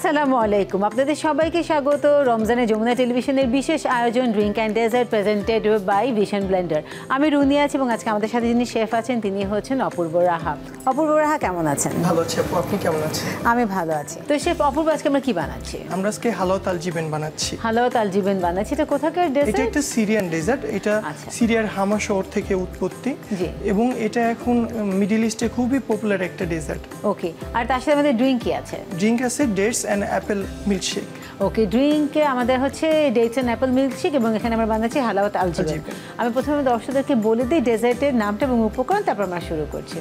আসসালামু আলাইকুম, আপনাদের সবাইকে স্বাগত রমজানে যমুনা টেলিভিশনের বিশেষ আয়োজন drink and dessert presented by Vision Blender. আমি রুনি আছি এবং আজকে আমাদের সাথে যিনি শেফ আছেন তিনি হচ্ছেন অপূর্ব রাহা। অপূর্ব রাহা কেমন আছেন? ভালো আছি আপু, আপনি কেমন আছেন? আমি ভালো আছি। তো শেফ অপূর্ব, আজকে আমরা কি বানাচ্ছি? আমরা আজকে হালাওয়াত আলজিবেন বানাচ্ছি। হালাওয়াত আলজিবেন বানাচ্ছি, এটা কোথাকার ডেজার্ট? এটা একটা সিরিয়ান ডেজার্ট। এটা সিরিয়ার হামা শহর থেকে উৎপত্তি এবং এটা এখন মিডল ইস্টে খুবই পপুলার একটা ডেজার্ট। ওকে, আর তার সাথে আমাদের ড্রিঙ্ক কি আছে? ড্রিঙ্ক আছে ডেটস অ্যান্ড অ্যাপেল মিল্কশেক। ওকে, ড্রিঙ্কে আমাদের হচ্ছে ডেটস অ্যান্ড অ্যাপেল মিল্কশেক এবং এখানে আমরা বানাচ্ছি হালাওয়াত আলজিবেন। আমি প্রথমে দর্শকদেরকে বলে দিই ডেজার্টের নামটা এবং উপকরণ, তারপর আমরা শুরু করছি।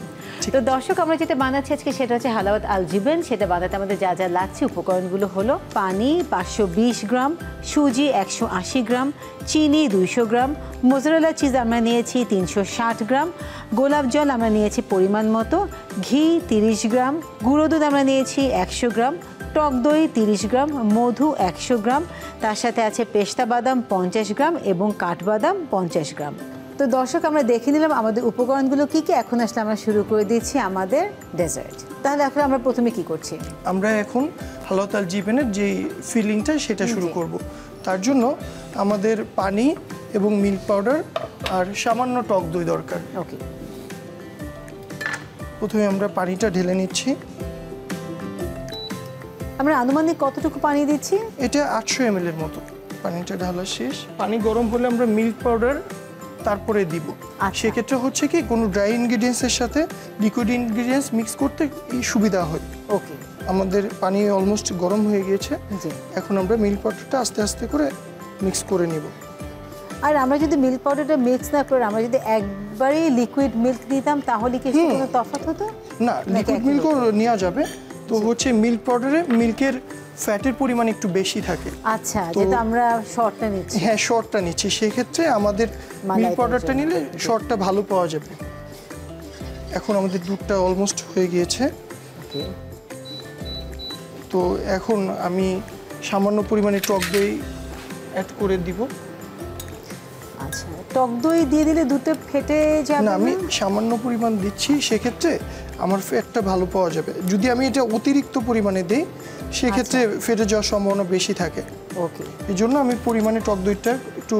তো দর্শক, আমরা যেটা বানাচ্ছি আজকে সেটা হচ্ছে হালাওয়াত আলজিবেন। সেটা বানাতে আমাদের যা যা লাগছে উপকরণগুলো হলো পানি 520 গ্রাম, সুজি 180 গ্রাম, চিনি 200 গ্রাম, মোজারেলা চিজ আমরা নিয়েছি 360 গ্রাম, গোলাপ জল আমরা নিয়েছি পরিমাণ মতো, ঘি 30 গ্রাম, গুঁড়ো দুধ আমরা নিয়েছি 100 গ্রাম, টক দই 30 গ্রাম, মধু 100 গ্রাম, তার সাথে আছে পেস্তা বাদাম 50 গ্রাম এবং কাঠবাদাম 50 গ্রাম। তো দর্শক, আমরা দেখে নিলাম আমাদের উপকরণগুলো কী কী। এখন আসলে আমরা শুরু করে দিচ্ছি আমাদের ডেজার্ট। তাহলে এখন আমরা প্রথমে কি করছি? আমরা এখন হালাওয়াত আলজিবেনের যে ফিলিংটা সেটা শুরু করব। তার জন্য আমাদের পানি এবং মিল্ক পাউডার আর সামান্য টক দই দরকার। ওকে, প্রথমে আমরা পানিটা ঢেলে নিচ্ছি। আমরা আনুমানিক কতটুকু পানি দিচ্ছি? এটা 800 ml এর মতো। পানিটা ঢালা শেষ। পানি গরম হলে আমরা মিল্ক পাউডার তারপরে দিব। সেক্ষেত্রে হচ্ছে কি, কোনো ড্রাই ইনগ্রিডিয়েন্টসের সাথে লিকুইড ইনগ্রিডিয়েন্টস মিক্স করতে সুবিধা হয়। ওকে, আমাদের পানি অলমোস্ট গরম হয়ে গিয়েছে। এখন আমরা মিল্ক পাউডারটা আস্তে আস্তে করে মিক্স করে নিব। আর আমরা যদি মিল্ক পাউডারটা মিক্স না করে আমরা যদি একবারেই লিকুইড মিল্ক দিতাম তাহলে কি কোনো তফাৎ হতো? না, লিকুইড মিল্কও নেওয়া যাবে। তো হচ্ছে মিল্ক পাউডারে মিল্কের ফ্যাটের পরিমাণ একটু বেশি থাকে। আচ্ছা, যেটা আমরা শর্টটা নিচ্ছি। হ্যাঁ, শর্টটা নিচ্ছি। সেক্ষেত্রে আমাদের মিল্ক পাউডারটা নিলে শর্টটা ভালো পাওয়া যাবে। এখন আমাদের দুধটা অলমোস্ট হয়ে গিয়েছে। তো এখন আমি সামান্য পরিমাণে টক দই অ্যাড করে দিব। আচ্ছা, টক দই দিয়ে দিলে দুধটা ফেটে যাবে না? আমি সামান্য পরিমাণ দিচ্ছি, সেক্ষেত্রে আমার ফ্যাটটা ভালো পাওয়া যাবে। যদি আমি এটা অতিরিক্ত পরিমাণে দিই সেক্ষেত্রে ফেটে যাওয়ার সম্ভাবনা বেশি থাকে। ওকে, এই জন্য আমি পরিমাণে টক দইটা একটু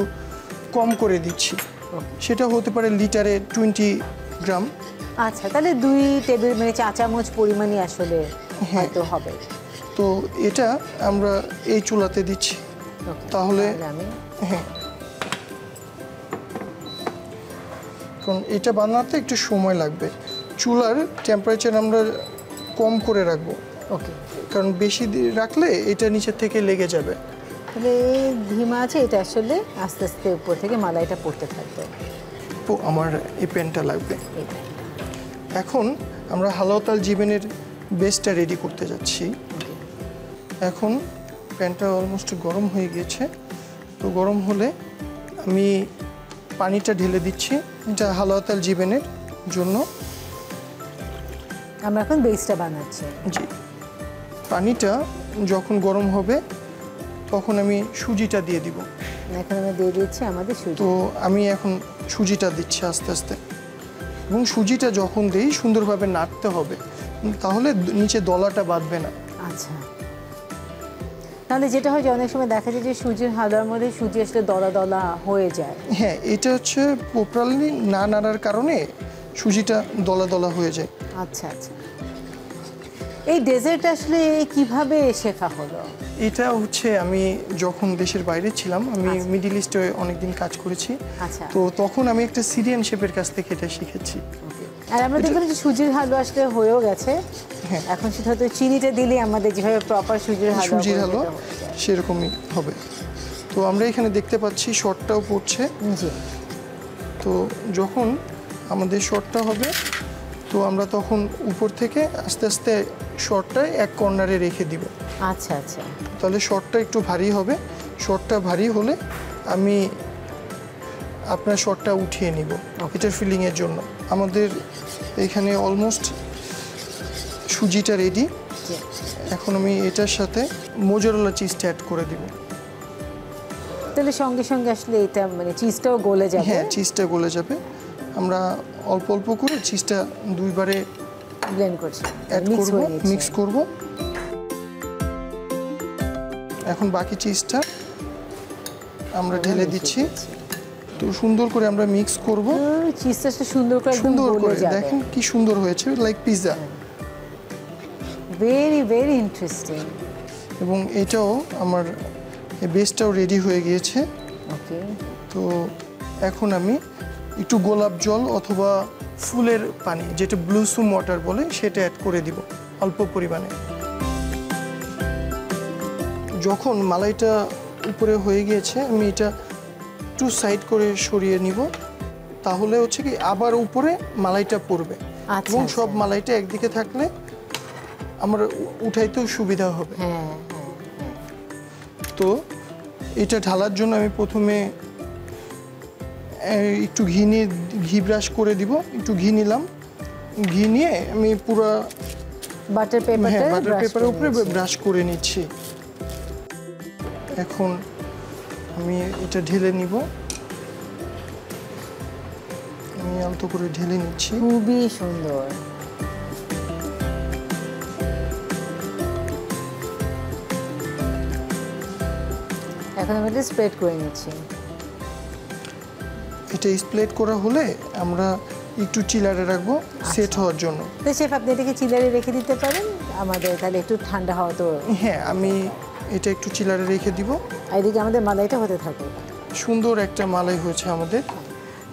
কম করে দিচ্ছি। সেটা হতে পারে লিটারে 20 গ্রাম। আচ্ছা, তাহলে 2 টেবিল মানে চা চামচ পরিমাণই আসলে হয়তো হবে। তো এটা আমরা এই চুলাতে দিচ্ছি। তাহলে হ্যাঁ, কারণ এটা বানাতে একটু সময় লাগবে। চুলার টেম্পারেচার আমরা কম করে রাখবো। ওকে, কারণ বেশি রাখলে এটা নিচের থেকে লেগে যাবে। তাহলে ধিমা আছে, এটা আসলে আস্তে আস্তে উপর থেকে মালাইটা পড়তে থাকবে। আমার এই প্যানটা লাগবে। এখন আমরা হালাওয়াত আলজিবেনের বেসটা রেডি করতে যাচ্ছি। এখন প্যানটা অলমোস্ট গরম হয়ে গিয়েছে। তো গরম হলে আমি পানিটা ঢেলে দিচ্ছি। এটা হালাওয়াত আলজিবেনের জন্য আমরা এখন বেসটা বানাচ্ছি। জি, পানিটা যখন গরম হবে তখন আমি সুজিটা দিয়ে দিব। এখন আমি দিয়ে দিচ্ছি আমাদের সুজি। তো আমি এখন সুজিটা দিচ্ছি আস্তে আস্তে, এবং সুজিটা যখন দিই সুন্দরভাবে নাড়তে হবে, তাহলে নিচে দলাটা বাঁধবে না। আচ্ছা, তাহলে যেটা হয় যে অনেক সময় দেখা যায় যে সুজির হালুয়ার মধ্যে সুজি আসলে দলা দলা হয়ে যায়। হ্যাঁ, এটা হচ্ছে প্রপারলি না নাড়ার কারণে সুজিটা দলা দলা হয়ে যায়। আচ্ছা আচ্ছা, এই ডেজার্ট আসলে কিভাবে শেখা হলো? এটা হচ্ছে আমি যখন দেশের বাইরে ছিলাম, আমি মিডল ইস্টে অনেকদিন কাজ করেছি। তো তখন আমি একটা সিরিয়ান শেফের কাছ থেকে এটা শিখেছি। আর আমরা দেখলাম যে সুজির হালুয়া আসলে হয়েও গেছে। এখন সেটা হয়তো চিনিটা দিলে আমাদের যেভাবে প্রপার সুজির হালুয়া সেরকমই হবে। তো আমরা এখানে দেখতে পাচ্ছি শর্টটাও পড়ছে। জি, তো যখন আমাদের শর্টটা হবে তো আমরা তখন উপর থেকে আস্তে আস্তে শর্টটা এক কর্নারে রেখে দিব। আচ্ছা আচ্ছা, তাহলে শর্টটা একটু ভারী হবে। শর্টটা ভারী হলে আমি আপনার শর্টটা উঠিয়ে নিব এটার ফিলিংয়ের জন্য। আমাদের এখানে অলমোস্ট সুজিটা রেডি। এখন আমি এটার সাথে মোজারেলা চিজটা অ্যাড করে দিব। তাহলে সঙ্গে সঙ্গে আসলে এটা মানে চিজটাও গলে যাবে। হ্যাঁ, চিজটা গলে যাবে। আমরা অল্প অল্প করে চিজটা দুইবারে ব্লেন্ড করছি, অ্যাড করব, মিক্স করব। এখন বাকি চিজটা আমরা ঢেলে দিচ্ছি। তো সুন্দর করে আমরা মিক্স করব। চিজটা সুন্দর করে একদম গলে যাবে। দেখেন কি সুন্দর হয়েছে, like pizza. Very very interesting. এবং এটাও আমার বেসটাও রেডি হয়ে গিয়েছে। ওকে। তো এখন আমি একটু গোলাপ জল অথবা ফুলের পানি, যেটা ব্লুসুম ওয়াটার বলে, সেটা অ্যাড করে দিব অল্প পরিমাণে। যখন মালাইটা উপরে হয়ে গিয়েছে আমি এটা একটু সাইড করে সরিয়ে নিব, তাহলে হচ্ছে কি আবার উপরে মালাইটা পড়বে এবং সব মালাইটা একদিকে থাকলে আমার উঠাইতেও সুবিধা হবে। তো এটা ঢালার জন্য আমি প্রথমে একটু ঘি ব্রাশ করে দিব। একটু ঘি নিলাম, ঘি নিয়ে আমি পুরো বাটার পেপারের উপরে ব্রাশ করে নিচ্ছি। এখন আমি এটা ঢেলে নিব, আমি আলতো করে ঢেলে নিচ্ছি। খুবই সুন্দর। এখন আমি এটা স্প্রেড করে নিচ্ছি। এটা স্প্রেড করা হলে আমরা একটু চিলারে রাখবো সেট হওয়ার জন্য। তো শেফ আপনি এটাকে চিলারে রেখে দিতে পারেন আমাদের, তাহলে একটু ঠান্ডা হওয়া। তো হ্যাঁ, আমি এটা একটু চিলারে রেখে দিব। এদিকে আমাদের মালাইটা হতে থাকে। সুন্দর একটা মালাই হয়েছে আমাদের।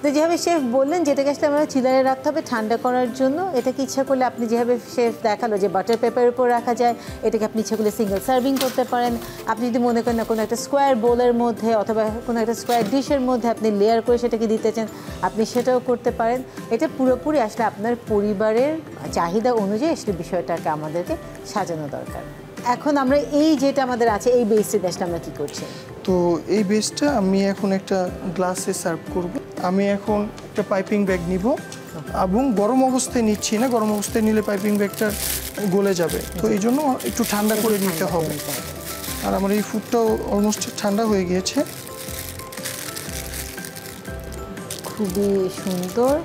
তো যেভাবে শেফ বললেন যেটাকে আসলে আমরা চিলারে রাখতে হবে ঠান্ডা করার জন্য, এটাকে ইচ্ছা করলে আপনি যেভাবে শেফ দেখালো যে বাটার পেপারের উপর রাখা যায়, এটাকে আপনি ইচ্ছা করলে সিঙ্গেল সার্ভিং করতে পারেন। আপনি যদি মনে করেন না কোনো একটা স্কোয়ার বোলের মধ্যে অথবা কোনো একটা স্কোয়ার ডিশের মধ্যে আপনি লেয়ার করে সেটাকে দিতে চান, আপনি সেটাও করতে পারেন। এটা পুরোপুরি আসলে আপনার পরিবারের চাহিদা অনুযায়ী আসলে বিষয়টাকে আমাদেরকে সাজানো দরকার। এখন আমরা এই যেটা আমাদের আছে এই বেসটি আসলে আমরা কী করছি? তো এই বেসটা আমি এখন একটা গ্লাসে সার্ভ করব। আমি এখন একটা পাইপিং ব্যাগ নিব এবং গরম অবস্থায় নিচ্ছি না, গরম অবস্থায় নিলে পাইপিং ব্যাগটা গলে যাবে। তো এই জন্য একটু ঠান্ডা করে নিতে হবে। আর আমার এই ফুডটাও অলমোস্ট ঠান্ডা হয়ে গিয়েছে। খুবই সুন্দর।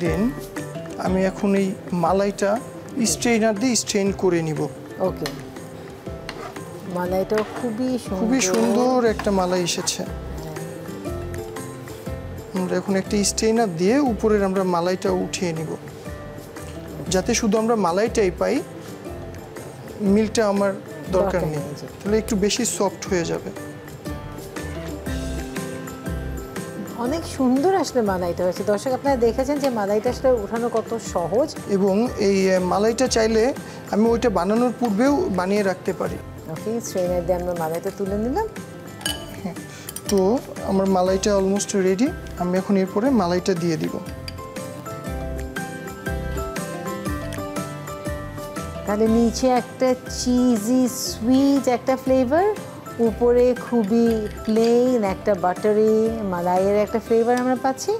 দেন আমি এখন এই মালাইটা স্ট্রেইনার দিয়ে স্ট্রেন করে নিব। ওকে, মালাইটা খুবই সুন্দর একটা মালাই এসেছে। আমরা এখন একটা স্ট্রেইনার দিয়ে উপরের আমরা মালাইটা উঠিয়ে নিব, যাতে শুধু আমরা মালাইটাই পাই, মিল্কটা আমার দরকার নেই, তাহলে একটু বেশি সফট হয়ে যাবে। অনেক সুন্দর আসলে মালাইটা হয়েছে। দর্শক আপনারা দেখেছেন যে মালাইটা আসলে উঠানো কত সহজ, এবং এই মালাইটা চাইলে আমি ওইটা বানানোর পূর্বেও বানিয়ে রাখতে পারি। ওকে, স্ট্রেনার দিয়ে আমরা মালাইটা তুলে নিলাম। তো আমার মালাইটা অলমোস্ট রেডি। আমি এখন এরপরে মালাইটা দিয়ে দিব। তাহলে নিচে একটা চিজি সুইট একটা ফ্লেভার, উপরে খুবই প্লেন একটা বাটারি মালাইয়ের একটা ফ্লেভার আমরা পাচ্ছি।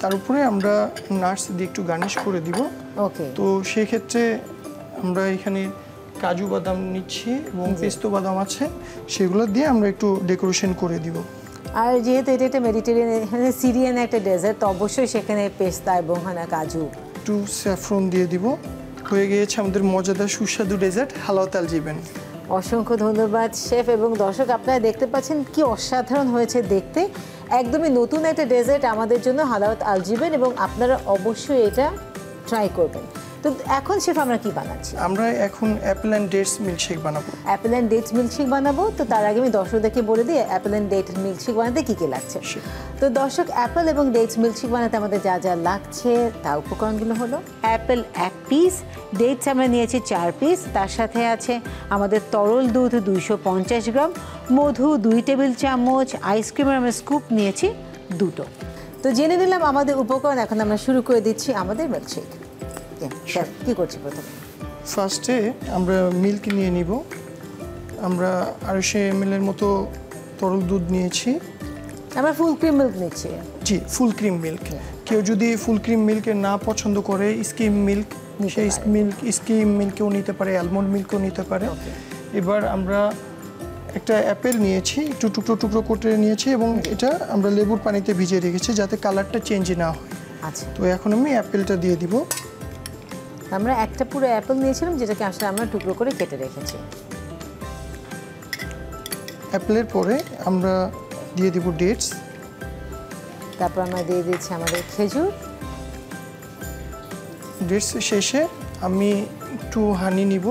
তার উপরে আমরা নাটস দিয়ে একটু গার্নিশ করে দিব। ওকে, তো সেই ক্ষেত্রে আমরা এখানে কাজু বাদাম নিচ্ছি এবং পেস্তো বাদাম আছে, সেগুলো দিয়ে আমরা একটু ডেকোরেশন করে দিব। আর যেহেতু এটা একটা মেডিটেরিয়ান সিরিয়ান একটা ডেজার্ট, তো অবশ্যই সেখানে পেস্তা এবং কাজু, একটু স্যাফরন দিয়ে দিব। হয়ে গিয়েছে আমাদের মজাদার সুস্বাদু ডেজার্ট হালাওয়াত আলজিবেন। অসংখ্য ধন্যবাদ শেফ। এবং দর্শক আপনারা দেখতে পাচ্ছেন কি অসাধারণ হয়েছে দেখতে, একদমই নতুন একটা ডেজার্ট আমাদের জন্য হালাওয়াত আলজিবেন, এবং আপনারা অবশ্যই এটা ট্রাই করবেন। তো এখন শেফ আমরা কি বানাচ্ছি? আমরা এখন অ্যাপেল অ্যান্ড ডেটস মিল্কশেক বানাবো। অ্যাপেল অ্যান্ড ডেটস মিল্কশেক বানাবো। তো তার আগে আমি দর্শকদেরকে বলে দিই অ্যাপেল অ্যান্ড ডেটস মিল্কশেক বানাতে কী কী লাগছে। তো দর্শক, অ্যাপেল এবং ডেটস মিল্কশেক বানাতে আমাদের যা যা লাগছে তার উপকরণগুলো হলো: অ্যাপেল 1 পিস, ডেটস আমরা নিয়েছি 4 পিস, তার সাথে আছে আমাদের তরল দুধ 250 গ্রাম, মধু 2 টেবিল চামচ, আইসক্রিমের আমরা স্কুপ নিয়েছি 2টো। তো জেনে নিলাম আমাদের উপকরণ। এখন আমরা শুরু করে দিচ্ছি আমাদের মিল্কশেক। কী করছি প্রথমে? ফার্স্টে আমরা মিল্ক নিয়ে নিব। আমরা 250 ml এর মতো তরল দুধ নিয়েছি। আমরা ফুল ক্রিম মিল্ক নিচ্ছি। জি, ফুল ক্রিম মিল্ক। কেউ যদি ফুল ক্রিম মিল্ক না পছন্দ করে, স্কিম মিল্ক, সেই স্কিম মিল্কও নিতে পারে, অ্যালমন্ড মিল্কও নিতে পারে। এবার আমরা একটা অ্যাপেল নিয়েছি, একটু টুকরো টুকরো করে নিয়েছি এবং এটা আমরা লেবুর পানিতে ভিজিয়ে রেখেছি যাতে কালারটা চেঞ্জ না হয়। আচ্ছা, তো এখন আমি অ্যাপেলটা দিয়ে দিব। আমরা একটা পুরো অ্যাপেল নিয়েছিলাম যেটাকে আসলে আমরা টুকরো করে কেটে রেখেছি। অ্যাপেলের পরে আমরা দিয়ে দিব ডেটস। তারপর আমরা দিয়ে দিচ্ছি আমাদের খেজুর। ডেটস শেষে আমি একটু হানি নিব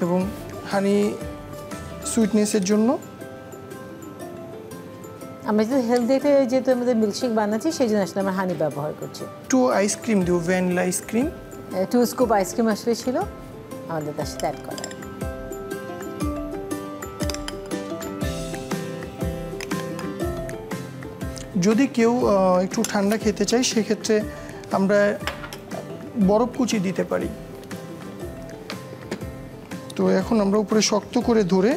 এবং হানি সুইটনেসের জন্য। আমরা যেহেতু হেলদিতে যেহেতু আমাদের মিল্কশেক বানাচ্ছি সেই জন্য আসলে আমরা হানি ব্যবহার করছি। একটু আইসক্রিম দিব, ভ্যানিলা আইসক্রিম। 2 স্কুপ আইসক্রিম আসলে ছিল আমাদের তার সাথে অ্যাড করা। যদি কেউ একটু ঠান্ডা খেতে চায় সেক্ষেত্রে আমরা বরফ কুচি দিতে পারি। তো এখন আমরা উপরে শক্ত করে ধরে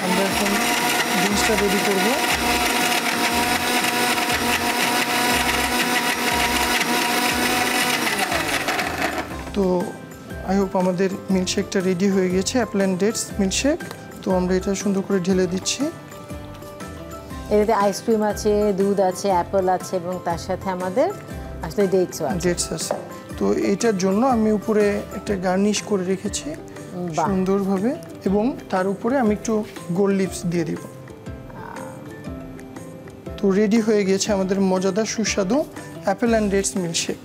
আমরা এখন ড্রিঙ্কসটা রেডি করব। তো আই হোপ আমাদের মিল্কশেকটা রেডি হয়ে গেছে, অ্যাপল অ্যান্ড ডেটস মিল্কশেক। তো আমরা এটা সুন্দর করে ঢেলে দিচ্ছি। এটাতে আইসক্রিম আছে, দুধ আছে, অ্যাপেল আছে এবং তার সাথে আমাদের আসলে ডেটসও আছে। ডেটস আছে। তো এইটার জন্য আমি উপরে একটা গার্নিশ করে রেখেছি সুন্দরভাবে এবং তার উপরে আমি একটু গোল্ড লিপস দিয়ে দিব। তো রেডি হয়ে গেছে আমাদের মজাদার সুস্বাদু apple and dates milkshake.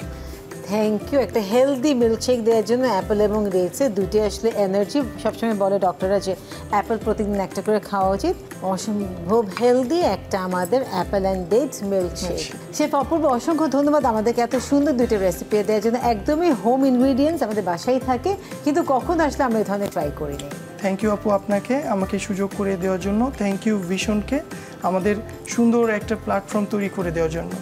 Thank you. একটা হেলদি মিল্কশেক দেওয়ার জন্য অ্যাপেল এবং ডেটসে দুটি আসলে এনার্জি। সবসময় বলে ডক্টররা যে অ্যাপেল প্রতিদিন একটা করে খাওয়া উচিত। অসম্ভব হেলদি একটা আমাদের apple and dates milkshake. Chef Apurba, অসংখ্য ধন্যবাদ আমাদেরকে এত সুন্দর দুটো রেসিপি দেওয়ার জন্য। একদমই হোম ইনগ্রিডিয়েন্টস আমাদের বাসায় থাকে, কিন্তু কখন আসলে আমরা এই ধরনের ট্রাই করিনি। থ্যাংক ইউ আপু আপনাকে আমাকে সুযোগ করে দেওয়ার জন্য। থ্যাংক ইউ ভিশনকে আমাদের সুন্দর একটা প্ল্যাটফর্ম তৈরি করে দেওয়ার জন্য।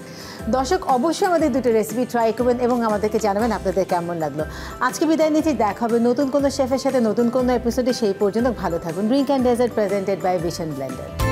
দর্শক অবশ্যই আমাদের দুটো রেসিপি ট্রাই করবেন এবং আমাদেরকে জানাবেন আপনাদের কেমন লাগলো। আজকে বিদায় নিচ্ছি, দেখা হবে নতুন কোনো শেফের সাথে নতুন কোনো এপিসোডে। সেই পর্যন্ত ভালো থাকুন। Drink and dessert presented by Vision Blender.